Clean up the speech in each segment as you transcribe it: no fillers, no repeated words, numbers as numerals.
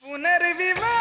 पुनर्विवाह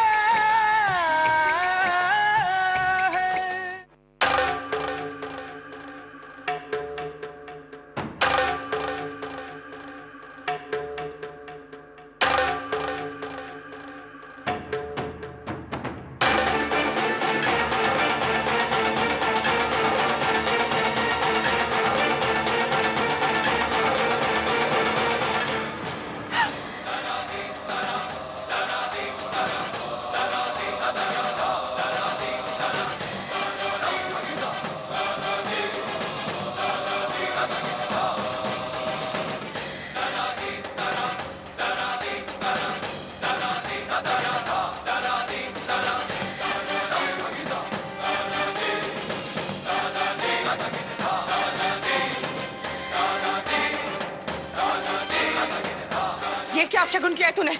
क्या अपशगुन किया है तूने?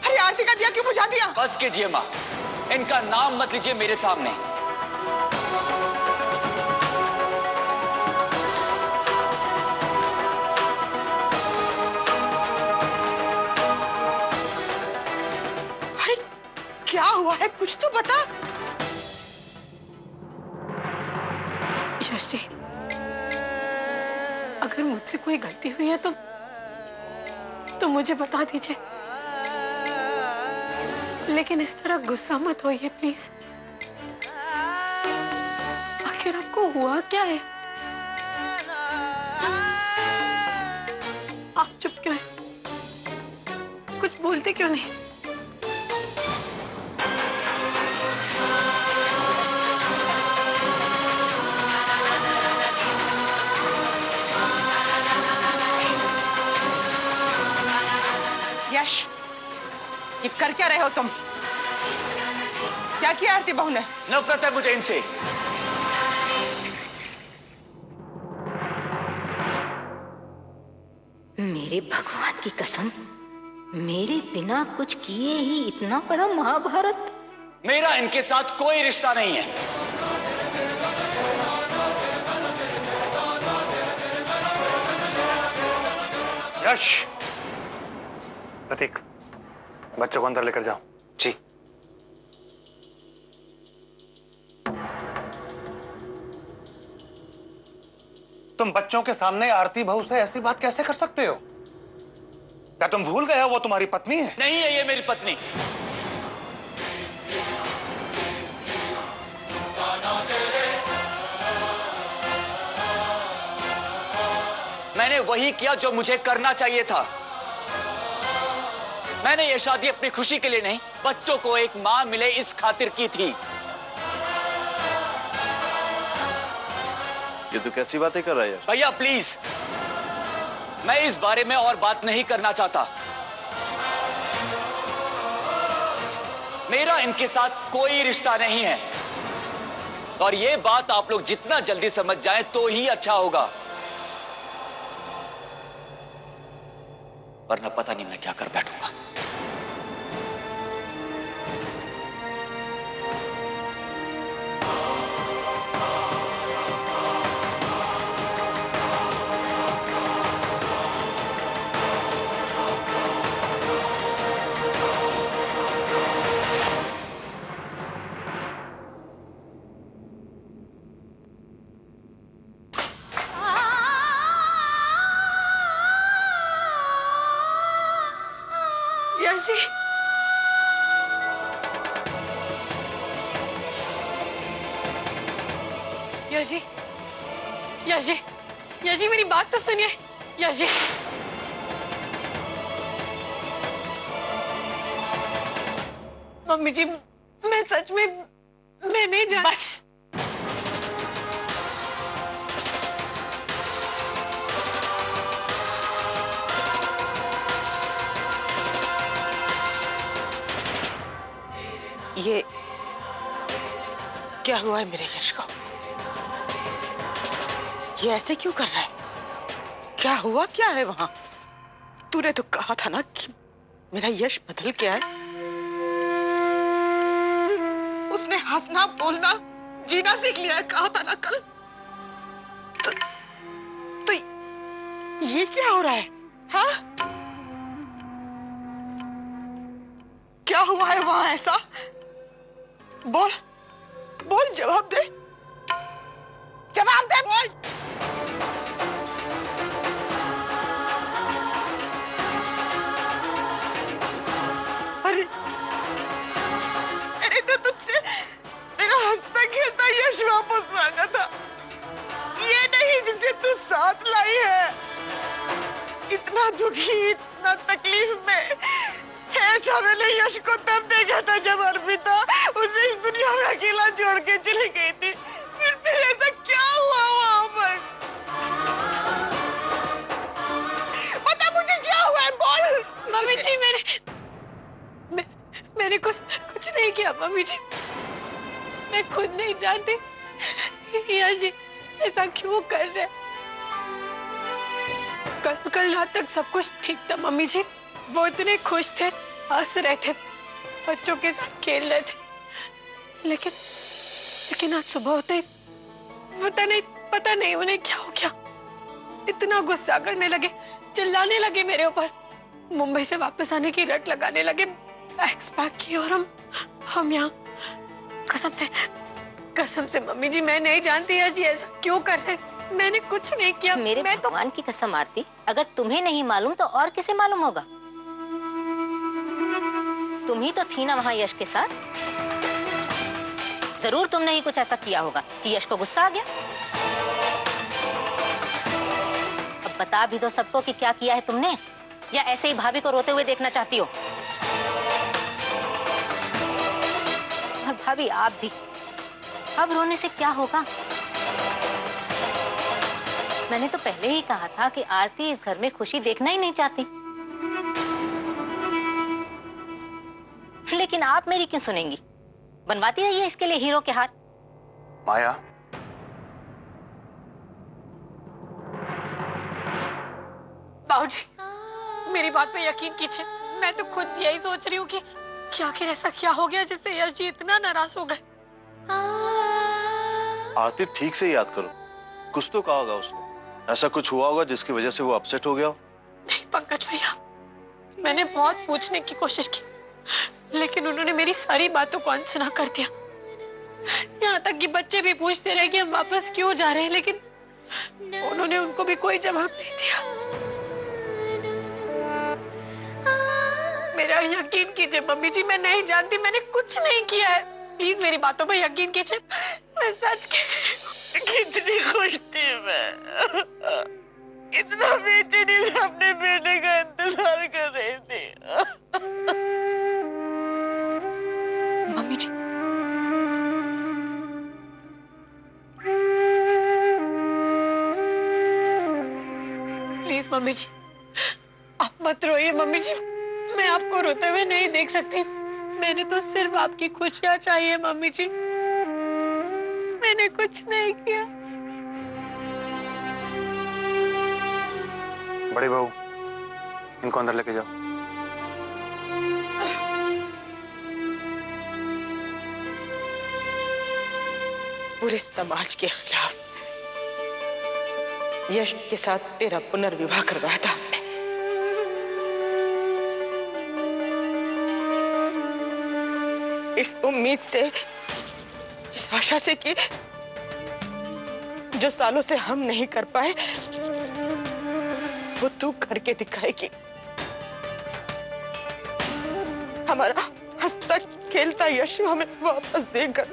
अरे आरती का दिया क्यों बुझा दिया? बस कीजिए माँ, इनका नाम मत लीजिए मेरे सामने। अरे क्या हुआ है, कुछ तो बता। यश जी, अगर मुझसे कोई गलती हुई है तो मुझे बता दीजिए, लेकिन इस तरह गुस्सा मत होइए प्लीज। आखिर आपको हुआ क्या है? आप चुप क्यों हैं? कुछ बोलते क्यों नहीं? यश, ये कर क्या रहे हो तुम? क्या किया आरती बहू ने? नफरत है मुझे इनसे। मेरे भगवान की कसम, मेरे बिना कुछ किए ही इतना बड़ा महाभारत। मेरा इनके साथ कोई रिश्ता नहीं है। यश, प्रतीक, बच्चों को अंदर लेकर जाओ। जी। तुम बच्चों के सामने आरती बहू से ऐसी बात कैसे कर सकते हो? क्या तुम भूल गए हो वो तुम्हारी पत्नी है? नहीं है ये मेरी पत्नी। मैंने वही किया जो मुझे करना चाहिए था। मैंने ये शादी अपनी खुशी के लिए नहीं, बच्चों को एक मां मिले इस खातिर की थी। ये तो कैसी बातें कर रहा है? भैया प्लीज, मैं इस बारे में और बात नहीं करना चाहता। मेरा इनके साथ कोई रिश्ता नहीं है, और ये बात आप लोग जितना जल्दी समझ जाएं तो ही अच्छा होगा, वरना पता नहीं मैं क्या कर बैठूंगा। यश जी, यश जी, यश जी, यश जी मेरी बात तो सुनिए। यश जी, मम्मी जी, मैं सच में, मैं नहीं जान। बस, ये क्या हुआ है मेरे यश को? ये ऐसे क्यों कर रहा है? क्या हुआ, क्या है वहां? तूने तो कहा था ना कि मेरा यश बदल गया है। उसने हंसना बोलना जीना सीख लिया है, कहा था ना कल। तो ये क्या हो रहा है? हाँ, हुआ है वहां ऐसा? बोल बोल, जवाब दे, जवाब दे, बोल। अरे अरे तो तुझसे मेरा हंसता खेलता यश वापस मांगा था, ये नहीं जिसे तू साथ लाई है। इतना दुखी, इतना तकलीफ में ऐसा मैंने यश को तब देखा था जब अर्पिता उसे इस दुनिया में अकेला छोड़ के चली गई थी। फिर ऐसा क्या हुआ वहां पर? बता मुझे, क्या हुआ है, बोल। मम्मी जी मैंने कुछ नहीं किया मम्मी जी, मैं खुद नहीं जानती यश जी ऐसा क्यों कर रहे। कल रात तक सब कुछ ठीक था मम्मी जी, वो इतने खुश थे, हंस रहे थे, बच्चों के साथ खेल रहे थे, लेकिन आज सुबह होते ही पता नहीं उन्हें क्या हो गया। इतना गुस्सा करने लगे, चिल्लाने लगे मेरे ऊपर, मुंबई से वापस आने की रट लगाने लगे, बैग्स पैक किए और हम यहाँ। कसम से मम्मी जी मैं नहीं जानती है जी ऐसा क्यों कर रहे, मैंने कुछ नहीं किया। मेरे भगवान की कसम आरती, अगर तुम्हें नहीं मालूम तो और किसे मालूम होगा? तुम ही तो थी ना वहां यश के साथ। जरूर तुमने ही कुछ ऐसा किया होगा कि यश को गुस्सा आ गया। अब बता भी दो सबको कि क्या किया है तुमने, या ऐसे ही भाभी को रोते हुए देखना चाहती हो? और भाभी आप भी, अब रोने से क्या होगा? मैंने तो पहले ही कहा था कि आरती इस घर में खुशी देखना ही नहीं चाहती, लेकिन आप मेरी क्यों सुनेंगी? बनवाती रहिए इसके लिए हीरो के हार। माया, बाबूजी मेरी बात पे यकीन कीजिए, मैं तो खुद यही सोच रही हूँ कि आखिर ऐसा क्या हो गया जिससे यश जी इतना नाराज हो गए। आरती ठीक से याद करो, कुछ तो कहा होगा उसने, ऐसा कुछ हुआ होगा जिसकी वजह से वो अपसेट हो गया। नहीं पंकज भैया, मैंने बहुत पूछने की कोशिश की, लेकिन उन्होंने मेरी सारी बातों को अनसुना कर दिया। यहाँ तक कि बच्चे भी पूछते रहे कि हम वापस क्यों जा रहे हैं, लेकिन उन्होंने उनको भी कोई जवाब नहीं दिया। मेरा यकीन कीजिए मम्मी जी, मैं नहीं जानती, मैंने कुछ नहीं किया है, प्लीज मेरी बातों पर यकीन कीजिए, मैं सच कितनी खुश थी मैं, इतना बेचैनी से अपने बेटे का इंतजार कर रही थी। मम्मी जी प्लीज मम्मी जी आप मत रोइए मम्मी जी, मैं आपको रोते हुए नहीं देख सकती, मैंने तो सिर्फ आपकी खुशियां चाहिए मम्मी जी, मैंने कुछ नहीं किया। बड़ी बहू, इनको अंदर लेके जाओ। पूरे समाज के खिलाफ यश के साथ तेरा पुनर्विवाह करवाया था हमने। इस उम्मीद से, इस आशा से कि जो सालों से हम नहीं कर पाए वो तू करके दिखाएगी। हमारा हंसता खेलता यश हमें वापस देकर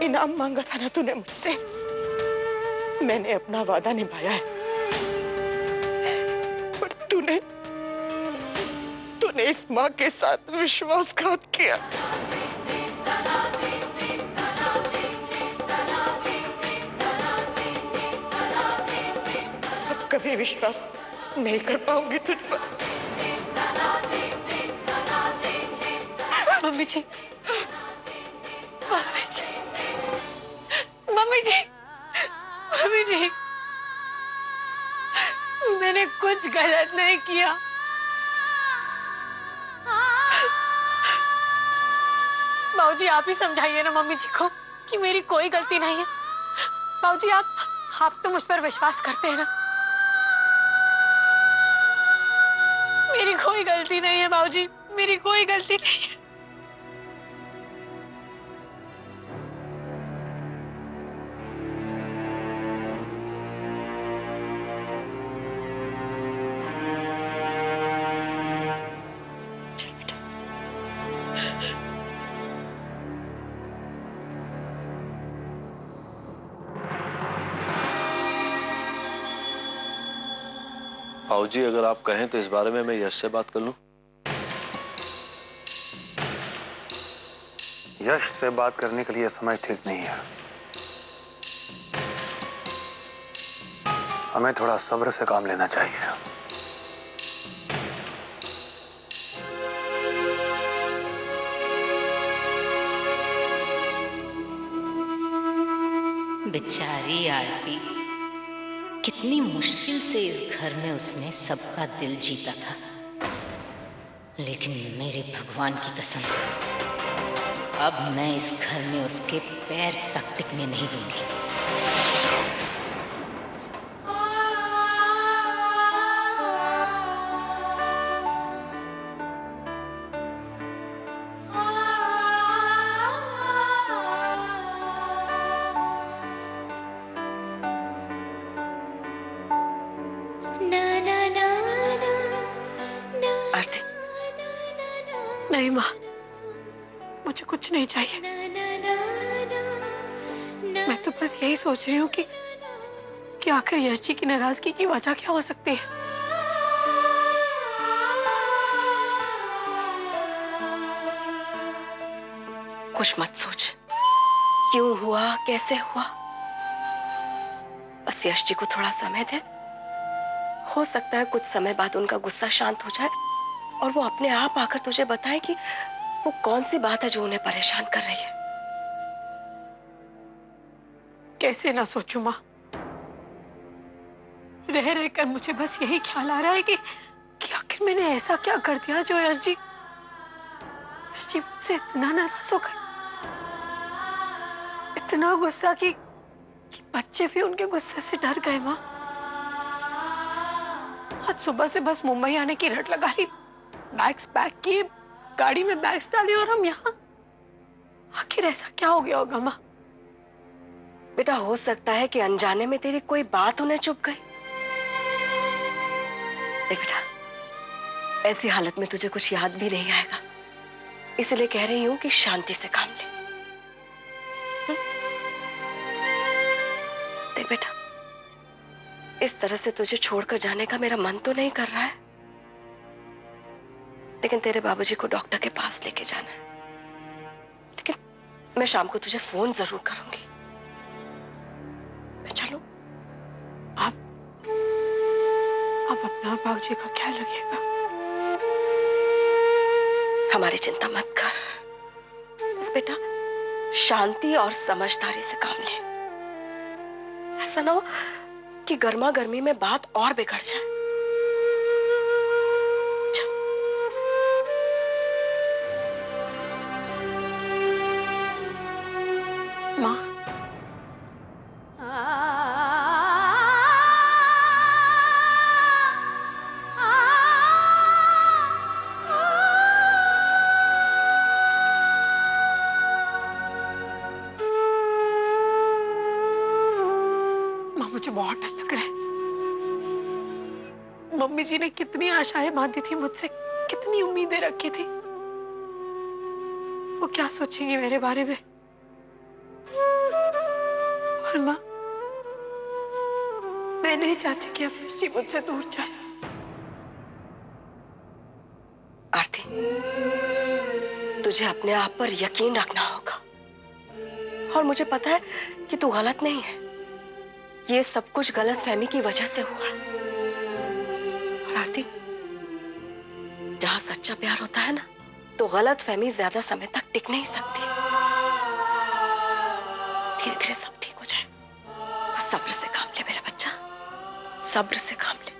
इनाम मांगा था ना तूने मुझसे, मैंने अपना वादा निभाया है, पर तूने इस माँ के साथ विश्वासघात किया। अब कभी विश्वास नहीं कर पाऊंगी तुझ पर। मम्मी जी, मम्मी जी, मम्मी जी, मम्मी जी, मैंने कुछ गलत नहीं किया। बाबूजी आप ही समझाइए ना मम्मी जी को कि मेरी कोई गलती नहीं है। बाबूजी आप तो मुझ पर विश्वास करते हैं ना, मेरी कोई गलती नहीं है बाबूजी, मेरी कोई गलती नहीं है। चल बेटा। भाऊजी, अगर आप कहें तो इस बारे में मैं यश से बात कर लूं। यश से बात करने के लिए समय ठीक नहीं है। हमें थोड़ा सब्र से काम लेना चाहिए। बेचारी आरती, कितनी मुश्किल से इस घर में उसने सबका दिल जीता था, लेकिन मेरे भगवान की कसम, अब मैं इस घर में उसके पैर तक टिकने नहीं दूंगी। आरती, नहीं माँ, मुझे कुछ नहीं चाहिए। मैं तो बस यही सोच रही हूँ कि आखिर यश जी की नाराजगी की वजह क्या हो सकती है। कुछ मत सोच, क्यों हुआ, कैसे हुआ। बस यश जी को थोड़ा समय दे। हो सकता है कुछ समय बाद उनका गुस्सा शांत हो जाए और वो अपने आप आकर तुझे बताए कि वो कौन सी बात है जो उन्हें परेशान कर रही है। कैसे ना सोचूं माँ, रह रहकर मुझे बस यही ख्याल आ रहा है कि आखिर मैंने ऐसा क्या कर दिया जो यश जी मुझसे इतना नाराज हो गए, इतना गुस्सा कि बच्चे भी उनके गुस्से से डर गए। माँ, आज सुबह से बस मुंबई आने की रट लगा ली, बैग्स पैक किए, गाड़ी में बैग्स डाले और हम यहाँ। आखिर ऐसा क्या हो गया होगा माँ? बेटा, हो सकता है कि अनजाने में तेरी कोई बात उन्हें चुप गई। देख बेटा, ऐसी हालत में तुझे कुछ याद भी नहीं आएगा, इसलिए कह रही हूं कि शांति से काम ले। देख बेटा, इस तरह से तुझे छोड़कर जाने का मेरा मन तो नहीं कर रहा है, लेकिन तेरे बाबूजी को डॉक्टर के पास लेके जाना है। लेकिन मैं शाम को तुझे फोन जरूर करूंगी। मैं चलूं? आप अपना और बाबूजी का ख्याल रखिएगा। हमारी चिंता मत कर। बस बेटा, शांति और समझदारी से काम ले। ऐसा ना हो कि गर्मा गर्मी में बात और बिगड़ जाए। माँ, मुझे बहुत डर लग रहा है। मम्मी जी ने कितनी आशाएं बांधी थी मुझसे, कितनी उम्मीदें रखी थी। वो क्या सोचेंगी मेरे बारे में? और माँ, मैं नहीं चाहती कि अब यश जी मुझसे दूर जाए। आरती, तुझे अपने आप पर यकीन रखना होगा, और मुझे पता है कि तू गलत नहीं है। ये सब कुछ गलत फहमी की वजह से हुआ है। और आरती, जहां सच्चा प्यार होता है ना, तो गलत फहमी ज्यादा समय तक टिक नहीं सकती। धीरे धीरे सब ठीक हो जाए। बस सब्र से काम ले मेरा बच्चा, सब्र से काम ले।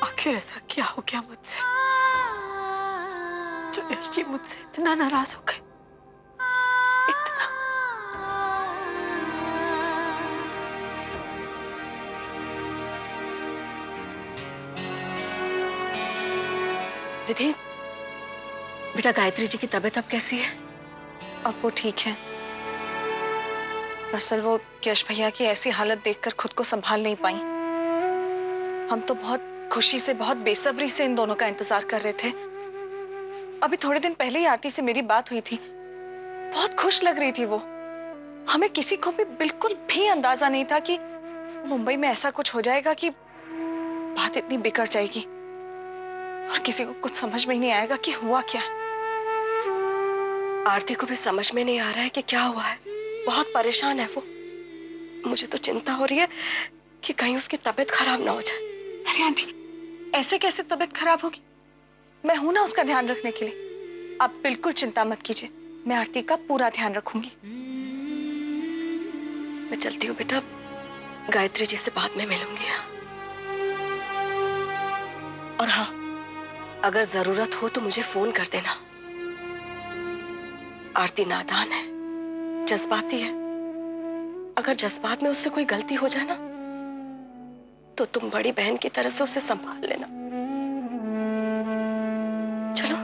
आखिर ऐसा क्या हो गया मुझसे जो यश जी मुझसे इतना नाराज हो गए? इतना। विधि, बेटा गायत्री जी की तबीयत अब कैसी है? अब वो ठीक है। दरअसल वो यश भैया की ऐसी हालत देखकर खुद को संभाल नहीं पाई। हम तो बहुत खुशी से, बहुत बेसब्री से इन दोनों का इंतजार कर रहे थे। अभी थोड़े दिन पहले ही आरती से मेरी बात हुई थी। बहुत खुश लग रही थी वो। हमें किसी को भी बिल्कुल भी अंदाजा नहीं था कि मुंबई में ऐसा कुछ हो जाएगा कि बात इतनी बिगड़ जाएगी और किसी को कुछ समझ में ही नहीं आएगा कि हुआ क्या। आरती को भी समझ में नहीं आ रहा है कि क्या हुआ है। बहुत परेशान है वो। मुझे तो चिंता हो रही है कि कहीं उसकी तबीयत खराब ना हो जाए। अरे आंटी, ऐसे कैसे तबीयत खराब होगी? मैं हूं ना उसका ध्यान रखने के लिए। आप बिल्कुल चिंता मत कीजिए, मैं आरती का पूरा ध्यान रखूंगी। मैं चलती हूँ बेटा, गायत्री जी से बाद में मिलूंगी। और हाँ, अगर जरूरत हो तो मुझे फोन कर देना। आरती नादान है, जज्बाती है। अगर जज्बात में उससे कोई गलती हो जाए ना, तो तुम बड़ी बहन की तरह से उसे संभाल लेना। चलो।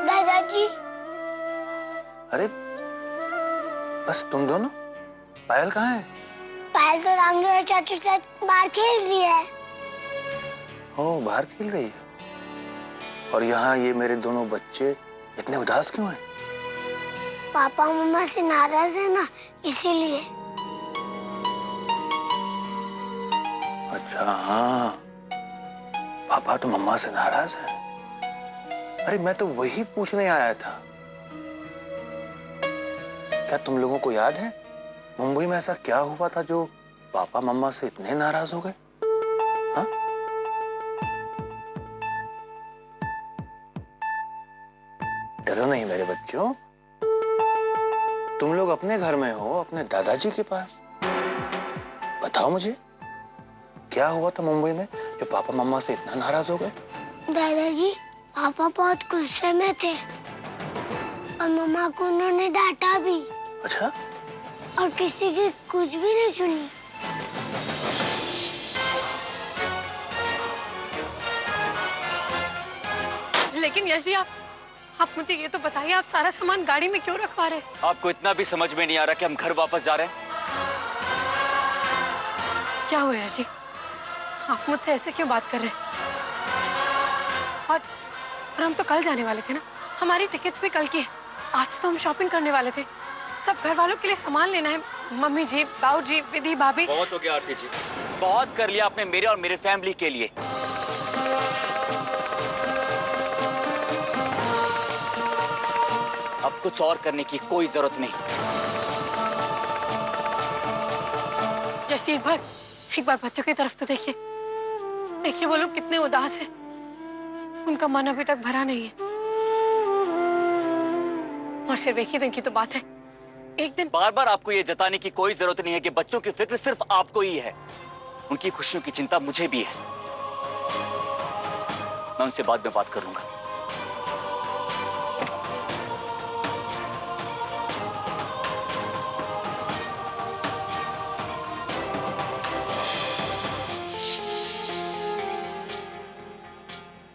दादाजी, अरे बस तुम दोनों? पायल कहाँ है? पायल तो रामदेव और चाचू के साथ बाहर खेल रही है। ओ, बाहर खेल रही है। और यहाँ ये मेरे दोनों बच्चे इतने उदास क्यों हैं? पापा मम्मा से नाराज है ना, इसीलिए। अच्छा हाँ, पापा तो मम्मा से नाराज है। अरे मैं तो वही पूछने आया था। क्या तुम लोगों को याद है मुंबई में ऐसा क्या हुआ था जो पापा मम्मा से इतने नाराज हो गए? हाँ? डरो नहीं मेरे बच्चों, तुम लोग अपने घर में हो, अपने दादाजी के पास। बताओ मुझे, क्या हुआ था मुंबई में जो पापा मम्मा से इतना नाराज हो गए? दादाजी, पापा बहुत गुस्से में थे और मम्मा को उन्होंने डांटा भी। अच्छा? और किसी की कुछ भी नहीं सुनी। लेकिन यश जी, आप मुझे ये तो बताइए, आप सारा सामान गाड़ी में क्यों रखवा रहे हैं? आपको इतना भी समझ में नहीं आ रहा कि हम घर वापस जा रहे हैं? क्या हुआ यश जी? आप मुझसे ऐसे क्यों बात कर रहे हैं? और हम तो कल जाने वाले थे ना, हमारी टिकट्स भी कल की है। आज तो हम शॉपिंग करने वाले थे, सब घर वालों के लिए सामान लेना है। मम्मी जी, बाऊ जी, विधि भाभी। बहुत हो गया आरती जी, बहुत कर लिया आपने मेरे और मेरे फैमिली के लिए। अब कुछ और करने की कोई जरूरत नहीं। जैसे एक बार बच्चों की तरफ तो देखिए, देखिए वो लोग कितने उदास हैं। उनका मन अभी तक भरा नहीं है। और सिर्फ एक ही दिन की तो बात है, एक दिन। बार बार आपको ये जताने की कोई जरूरत नहीं है कि बच्चों की फिक्र सिर्फ आपको ही है। उनकी खुशियों की चिंता मुझे भी है। मैं उनसे बाद में बात करूंगा।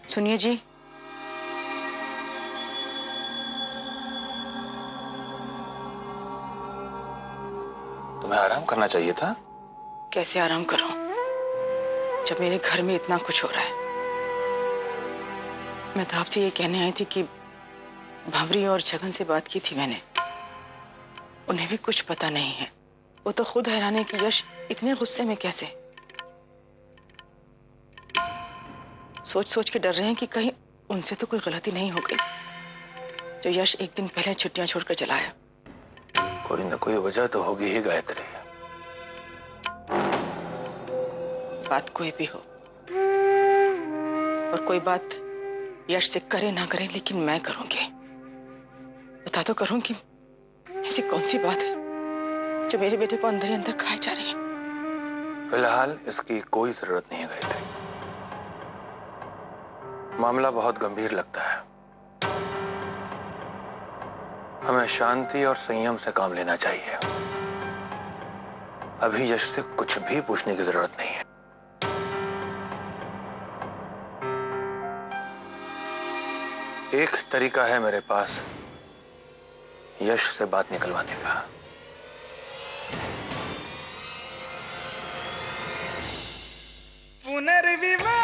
सुनिए जी, तुम्हें आराम करना चाहिए था। कैसे आराम करूं जब मेरे घर में इतना कुछ हो रहा है। मैं तो आपसे ये कहने आई थी कि भंवरी और छगन से बात की थी मैंने। उन्हें भी कुछ पता नहीं है। वो तो खुद हैरान है कि यश इतने गुस्से में कैसे। सोच सोच के डर रहे हैं कि कहीं उनसे तो कोई गलती नहीं हो गई जो यश एक दिन पहले छुट्टियां छोड़कर चला है। कोई न कोई वजह तो होगी ही गायत्री। बात कोई भी हो और कोई बात यश से करे ना करे, लेकिन मैं करूंगी। बता तो करूं कि ऐसी कौन सी बात है जो मेरे बेटे को अंदर ही अंदर खाए जा रही है। फिलहाल इसकी कोई जरूरत नहीं है गायत्री। मामला बहुत गंभीर लगता है। हमें शांति और संयम से काम लेना चाहिए। अभी यश से कुछ भी पूछने की जरूरत नहीं है। एक तरीका है मेरे पास यश से बात निकलवाने का। पुनर्विवाह